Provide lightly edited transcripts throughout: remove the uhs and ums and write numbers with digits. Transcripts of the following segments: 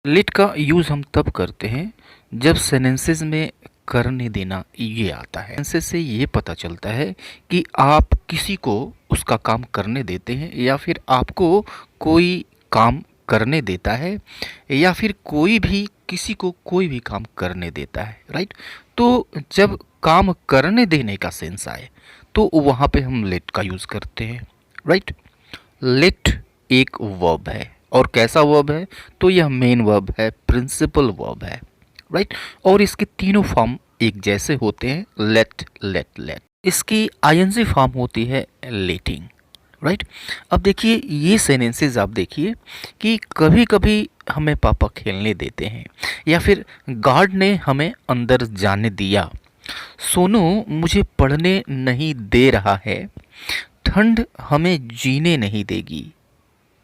Late का use हम तब करते हैं जब सेंटेंसेस में करने देना ये आता है। सेंटेंसेस से ये पता चलता है कि आप किसी को उसका काम करने देते हैं या फिर आपको कोई काम करने देता है या फिर कोई भी किसी को कोई भी काम करने देता है, राइट। तो जब काम करने देने का सेंस आए तो वहाँ पे हम लेट का यूज़ करते हैं, राइट। लेट एक वर्ब है और कैसा वर्ब है, तो यह मेन वर्ब है, प्रिंसिपल वर्ब है, राइट। और इसके तीनों फॉर्म एक जैसे होते हैं, लेट लेट लेट। इसकी आईएनजी फॉर्म होती है लेटिंग, राइट। अब देखिए ये सेंटेंसेस आप देखिए कि कभी कभी हमें पापा खेलने देते हैं या फिर गार्ड ने हमें अंदर जाने दिया, सोनू मुझे पढ़ने नहीं दे रहा है, ठंड हमें जीने नहीं देगी,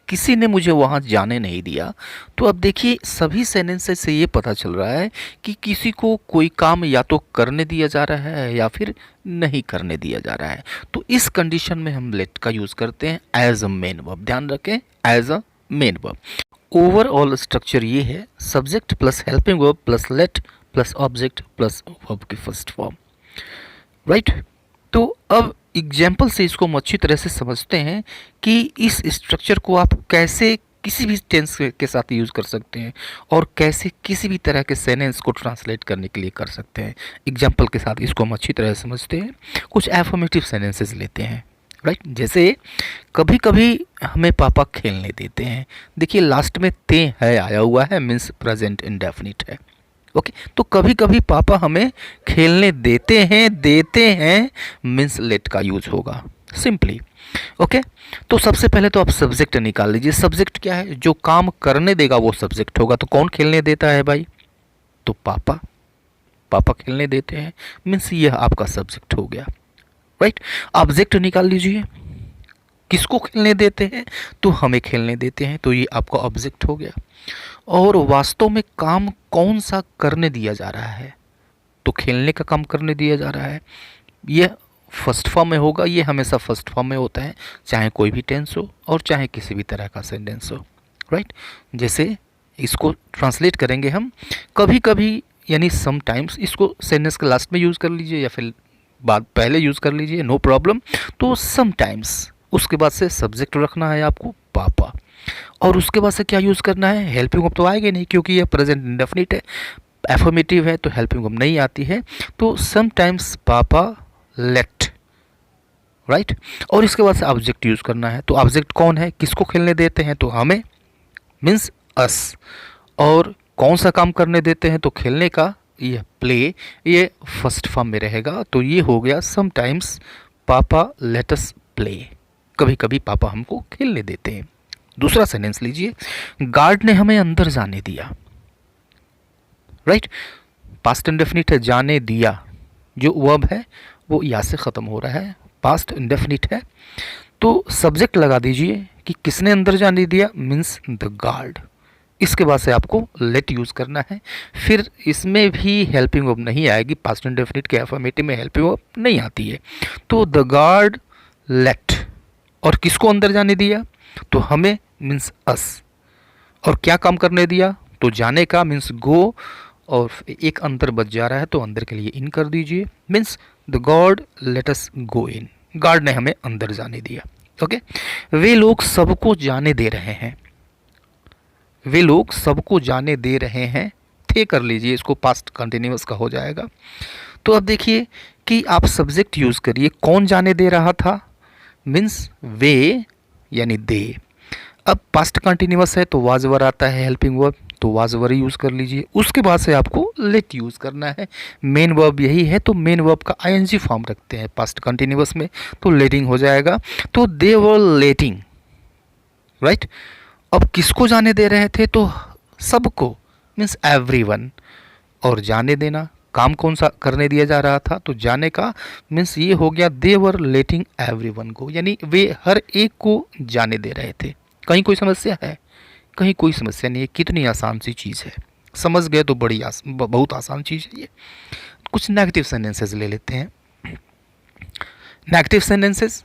किसी ने मुझे वहाँ जाने नहीं दिया। तो अब देखिए सभी सेंटेंसेस से ये पता चल रहा है कि किसी को कोई काम या तो करने दिया जा रहा है या फिर नहीं करने दिया जा रहा है। तो इस कंडीशन में हम लेट का यूज़ करते हैं एज अ मेन वर्ब। ध्यान रखें, as a main verb. Overall structure ये है, subject plus helping verb plus let plus object plus verb की फर्स्ट फॉर्म, राइट। तो अब एग्जाम्पल से इसको हम अच्छी तरह से समझते हैं कि इस स्ट्रक्चर को आप कैसे किसी भी टेंस के साथ यूज़ कर सकते हैं और कैसे किसी भी तरह के सेंटेंस को ट्रांसलेट करने के लिए कर सकते हैं। एग्जाम्पल के साथ इसको हम अच्छी तरह से समझते हैं। कुछ एफर्मेटिव सेंटेंसेस लेते हैं, राइट। जैसे कभी कभी हमें पापा खेलने देते हैं। देखिए लास्ट में ते है आया हुआ है, मीन्स प्रेजेंट इंडेफिनिट है, ओके। तो कभी कभी पापा हमें खेलने देते हैं मीन्स लेट का यूज होगा सिंपली, ओके। तो सबसे पहले तो आप सब्जेक्ट निकाल लीजिए। सब्जेक्ट क्या है, जो काम करने देगा वो सब्जेक्ट होगा। तो कौन खेलने देता है भाई, तो पापा। पापा खेलने देते हैं मीन्स यह आपका सब्जेक्ट हो गया, राइट। ऑब्जेक्ट निकाल लीजिए, किसको खेलने देते हैं, तो हमें खेलने देते हैं, तो ये आपका ऑब्जेक्ट हो गया। और वास्तव में काम कौन सा करने दिया जा रहा है, तो खेलने का काम करने दिया जा रहा है। यह फर्स्ट फॉर्म में होगा, ये हमेशा फर्स्ट फॉर्म में होता है, चाहे कोई भी टेंस हो और चाहे किसी भी तरह का सेंटेंस हो, राइट। जैसे इसको ट्रांसलेट करेंगे हम, कभी कभी यानी समटाइम्स, इसको सेंटेंस के लास्ट में यूज़ कर लीजिए या फिर बाद पहले यूज़ कर लीजिए, नो प्रॉब्लम। तो समटाइम्स उसके बाद से सब्जेक्ट रखना है आपको पापा, और उसके बाद से क्या यूज़ करना है, हेल्पिंग वर्ब तो आएगा नहीं क्योंकि यह प्रेजेंट इंडेफिनिट है, एफर्मेटिव है, तो हेल्पिंग वर्ब नहीं आती है। तो समटाइम्स पापा लेट, राइट। और इसके बाद से ऑब्जेक्ट यूज़ करना है। तो ऑब्जेक्ट कौन है, किसको खेलने देते हैं, तो हमें मीन्स अस। और कौन सा काम करने देते हैं, तो खेलने का, यह प्ले, ये फर्स्ट फॉर्म में रहेगा। तो ये हो गया समटाइम्स पापा लेट अस प्ले, कभी कभी पापा हमको खेलने देते हैं। दूसरा सेंटेंस लीजिए, गार्ड ने हमें अंदर जाने दिया, राइट। पास्ट इंडेफिनिट है, जाने दिया, जो वर्ब है वो या से ख़त्म हो रहा है, पास्ट इंडेफिनिट है। तो सब्जेक्ट लगा दीजिए कि किसने अंदर जाने दिया, मीन्स द गार्ड। इसके बाद से आपको लेट यूज़ करना है। फिर इसमें भी हेल्पिंग वर्ब नहीं आएगी, पास्ट इंडेफिनिट के एफर्मेटिव में हेल्पिंग वर्ब नहीं आती है। तो द गार्ड लेट, और किसको अंदर जाने दिया, तो हमें मीन्स अस। और क्या काम करने दिया, तो जाने का मीन्स गो, और एक अंदर बच जा रहा है तो अंदर के लिए इन कर दीजिए, means the God let us go in, guard ने हमें अंदर जाने दिया, ओके। वे लोग सबको जाने दे रहे हैं, वे लोग सबको जाने दे रहे हैं, थे कर लीजिए, इसको पास्ट कंटिन्यूअस का हो जाएगा। तो अब देखिए कि आप सब्जेक्ट यूज़ करिए, कौन जाने दे रहा था, मीन्स वे यानी दे। अब पास्ट कंटिन्यूअस है तो वाज वर आता है हेल्पिंग वर्ब, तो वाज वर यूज़ कर लीजिए। उसके बाद से आपको लेट यूज़ करना है। मेन वर्ब यही है तो मेन वर्ब का आईएनजी फॉर्म रखते हैं पास्ट कंटिन्यूअस में, तो लेटिंग हो जाएगा। तो दे वर लेटिंग, राइट। अब किसको जाने दे रहे थे, तो सबको, मीन्स एवरीवन। और जाने देना, काम कौन सा करने दिया जा रहा था, तो जाने का मीन्स ये हो गया दे वर लेटिंग एवरीवन को, यानी वे हर एक को जाने दे रहे थे। कहीं कोई समस्या है, कहीं कोई समस्या नहीं है, कितनी आसान सी चीज़ है, समझ गए तो बहुत आसान चीज़ है ये। कुछ नेगेटिव सेंटेंसेस ले लेते हैं। नेगेटिव सेंटेंसेस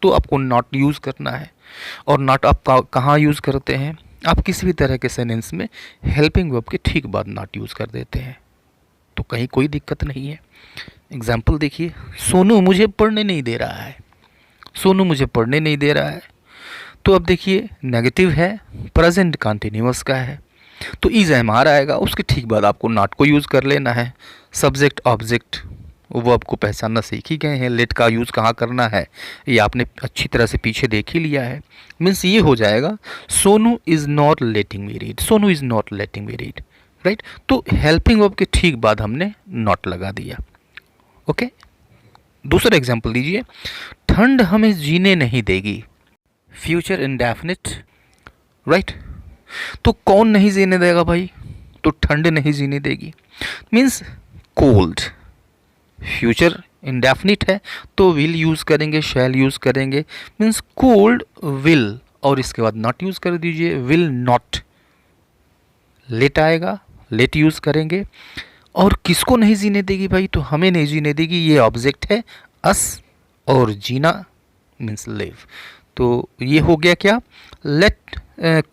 तो आपको नॉट यूज़ करना है, और नॉट आप कहाँ यूज़ करते हैं, आप किसी भी तरह के सेंटेंस में हेल्पिंग वर्ब के ठीक बाद नॉट यूज़ कर देते हैं, तो कहीं कोई दिक्कत नहीं है। एग्जाम्पल देखिए, सोनू मुझे पढ़ने नहीं दे रहा है। सोनू मुझे पढ़ने नहीं दे रहा है, तो अब देखिए नेगेटिव है, प्रेजेंट कंटिन्यूअस का है, तो इज एम आर आएगा, उसके ठीक बाद आपको नॉट को यूज़ कर लेना है। सब्जेक्ट ऑब्जेक्ट वर्ब को पहचानना सीख ही गए हैं, लेट का यूज़ कहाँ करना है ये आपने अच्छी तरह से पीछे देख ही लिया है। मीन्स ये हो जाएगा Sonu is not letting me read, Sonu is not letting me read, right. तो हेल्पिंग वर्ब के ठीक बाद हमने नॉट लगा दिया। ओके, दूसरा एग्जाम्पल दीजिए, ठंड हमें जीने नहीं देगी, फ्यूचर इंडेफिनिट, राइट। तो कौन नहीं जीने देगा भाई, तो ठंड नहीं जीने देगी, मीन्स कोल्ड। फ्यूचर इंडेफिनिट है तो विल यूज़ करेंगे, शैल यूज़ करेंगे, मीन्स कोल्ड विल, और इसके बाद नॉट यूज़ कर दीजिए, विल नॉट। लेट आएगा, लेट यूज़ करेंगे, और किसको नहीं जीने देगी भाई, तो हमें नहीं जीने देगी, ये ऑब्जेक्ट है अस, और जीना मीन्स लिव। तो ये हो गया क्या, let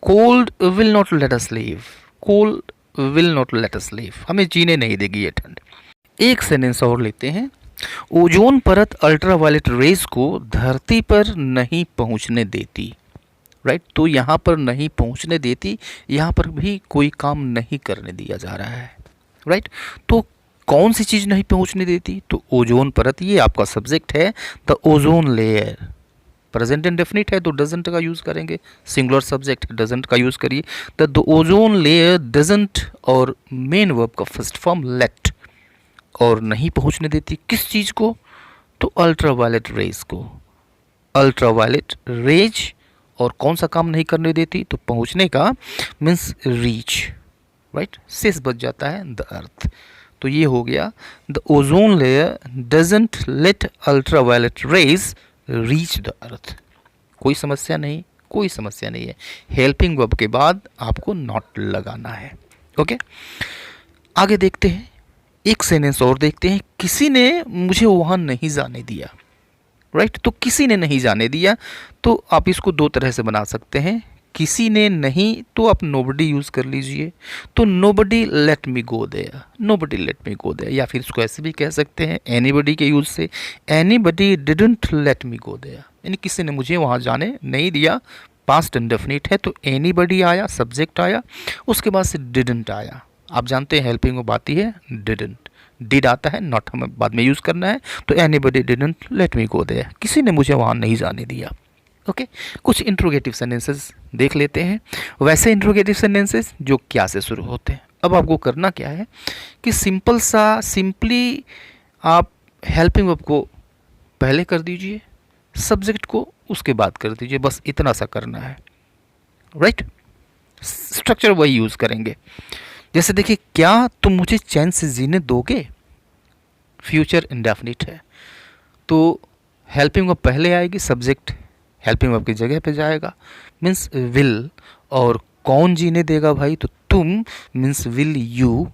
cold will not let us live, cold will not let us live, हमें जीने नहीं देगी ये ठंड। एक सेंटेंस और लेते हैं, ओजोन परत अल्ट्रावायलेट रेज को धरती पर नहीं पहुंचने देती, राइट। तो यहाँ पर नहीं पहुंचने देती, यहाँ पर भी कोई काम नहीं करने दिया जा रहा है, राइट। तो कौन सी चीज़ नहीं पहुंचने देती, तो ओजोन परत, ये आपका सब्जेक्ट है, the ozone layer. Present indefinite है तो डजंट का यूज़ करेंगे, सिंगुलर सब्जेक्ट डजंट का यूज़ करिए, द ओजोन लेयर डजंट, और मेन वर्ब का फर्स्ट फॉर्म लेट, और नहीं पहुंचने देती किस चीज़ को, तो अल्ट्रावायलेट रेज को, अल्ट्रावायलेट रेज, और कौन सा काम नहीं करने देती, तो पहुंचने का, मीन्स रीच, राइट। शेष बच जाता है द अर्थ। तो ये हो गया, the ozone layer doesn't let ultraviolet rays reach the earth. कोई समस्या नहीं, कोई समस्या नहीं है, हेल्पिंग वर्ब के बाद आपको नॉट लगाना है। ओके, आगे देखते हैं, एक सेंटेंस और देखते हैं, किसी ने मुझे वहाँ नहीं जाने दिया, राइट। तो किसी ने नहीं जाने दिया, तो आप इसको दो तरह से बना सकते हैं, किसी ने नहीं तो आप नोबडी यूज़ कर लीजिए, तो nobody let me go there, nobody let me go there, या फिर इसको ऐसे भी कह सकते हैं एनीबडी के यूज़ से, anybody didn't let me go there, यानी किसी ने मुझे वहाँ जाने नहीं दिया। पास्ट इंडेफिनिट है तो एनीबडी आया, सब्जेक्ट आया, उसके बाद से डिडंट आया। आप जानते हैं हेल्पिंग वर्ब आती है डिडंट, डिड आता है, नॉट हमें बाद में यूज़ करना है, तो anybody didn't let me go there, किसी ने मुझे वहाँ नहीं जाने दिया। ओके, कुछ इंट्रोगेटिव सेंटेंसेस देख लेते हैं, वैसे इंट्रोगेटिव सेंटेंसेस जो क्या से शुरू होते हैं। अब आपको करना क्या है कि सिंपली आप हेल्पिंग वर्ब को पहले कर दीजिए, सब्जेक्ट को उसके बाद कर दीजिए, बस इतना सा करना है, राइट। स्ट्रक्चर वही यूज़ करेंगे। जैसे देखिए, क्या तुम मुझे चैन से जीने दोगे, फ्यूचर इंडेफिनिट है, तो हेल्पिंग वर्ब पहले आएगी, सब्जेक्ट हेल्पिंग वर्ब की जगह पे जाएगा, मीन्स विल, और कौन जीने देगा भाई, तो तुम, means will you,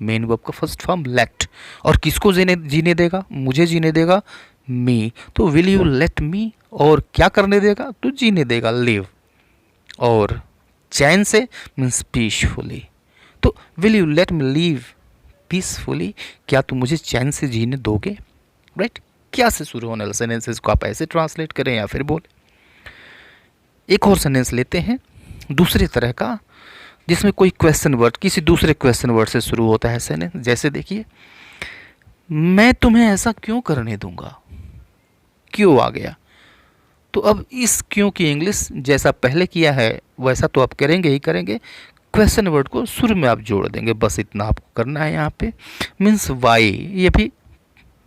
main verb का फर्स्ट फॉर्म लेट, और किसको जीने देगा, मुझे जीने देगा, मी, तो विल यू लेट मी, और क्या करने देगा, तो जीने देगा, लिव, और चैन से मीन्स पीसफुली, तो will you let me live peacefully, क्या तुम मुझे चैन से जीने दोगे, राइट। क्या से शुरू होने वाले सेंटेंसेस को आप ऐसे ट्रांसलेट करें या फिर बोले। एक और सेंटेंस लेते हैं दूसरे तरह का, जिसमें कोई क्वेश्चन वर्ड किसी दूसरे क्वेश्चन वर्ड से शुरू होता है सेंटेंस। जैसे देखिए, मैं तुम्हें ऐसा क्यों करने दूंगा, क्यों आ गया, तो अब इस क्यों की इंग्लिश जैसा पहले किया है वैसा तो आप करेंगे ही करेंगे, क्वेश्चन वर्ड को शुरू में आप जोड़ देंगे, बस इतना आपको करना है यहाँ पे। मीन्स वाई,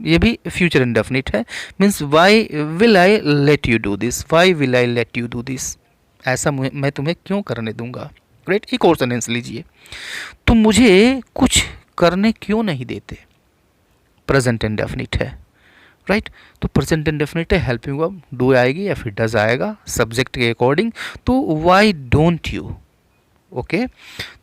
ये भी फ्यूचर इंडेफिनिट है, means why will I let you do this, why will I let you do this, ऐसा मैं तुम्हें क्यों करने दूंगा, राइट। एक और सेंटेंस लीजिए, तुम मुझे कुछ करने क्यों नहीं देते, प्रेजेंट इंडेफिनिट है, राइट। तो प्रेजेंट इंडेफिनिट है, हेल्पिंग वर्ब डू आएगी या फिर डज आएगा सब्जेक्ट के अकॉर्डिंग, तो वाई डोंट यू, ओके।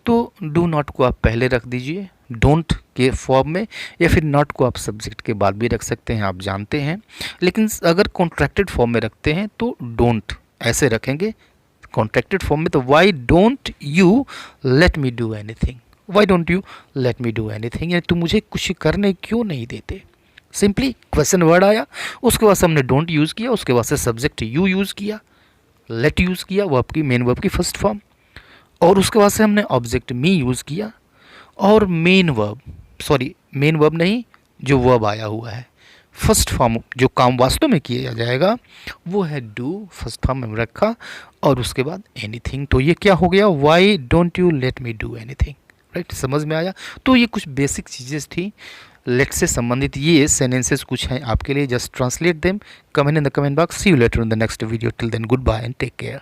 तो डू नॉट को आप पहले रख दीजिए डोंट के फॉर्म में, या फिर नॉट को आप सब्जेक्ट के बाद भी रख सकते हैं, आप जानते हैं, लेकिन अगर कॉन्ट्रैक्टेड फॉर्म में रखते हैं तो डोंट ऐसे रखेंगे, कॉन्ट्रैक्टेड फॉर्म में, तो why don't you let me do anything, why don't you let me do anything, यानी तुम मुझे कुछ करने क्यों नहीं देते। सिंपली क्वेश्चन वर्ड आया, उसके बाद से हमने डोंट यूज़ किया, उसके बाद से सब्जेक्ट यू यूज़ किया, लेट यूज़ किया वर्ब की, मेन वर्ब की फर्स्ट फॉर्म, और उसके बाद से हमने ऑब्जेक्ट मी यूज़ किया, और मेन वर्ब नहीं, जो वर्ब आया हुआ है फर्स्ट फॉर्म, जो काम वास्तव में किया जाएगा वो है डू, फर्स्ट फॉर्म में रखा, और उसके बाद एनीथिंग। तो ये क्या हो गया, why don't you let me do anything. Right, समझ में आया। तो ये कुछ बेसिक चीज़ें थी लेट से संबंधित, ये सेंटेंसेस कुछ हैं आपके लिए, just translate them, comment in the comment box. See you later in the next video, till then goodbye and take care.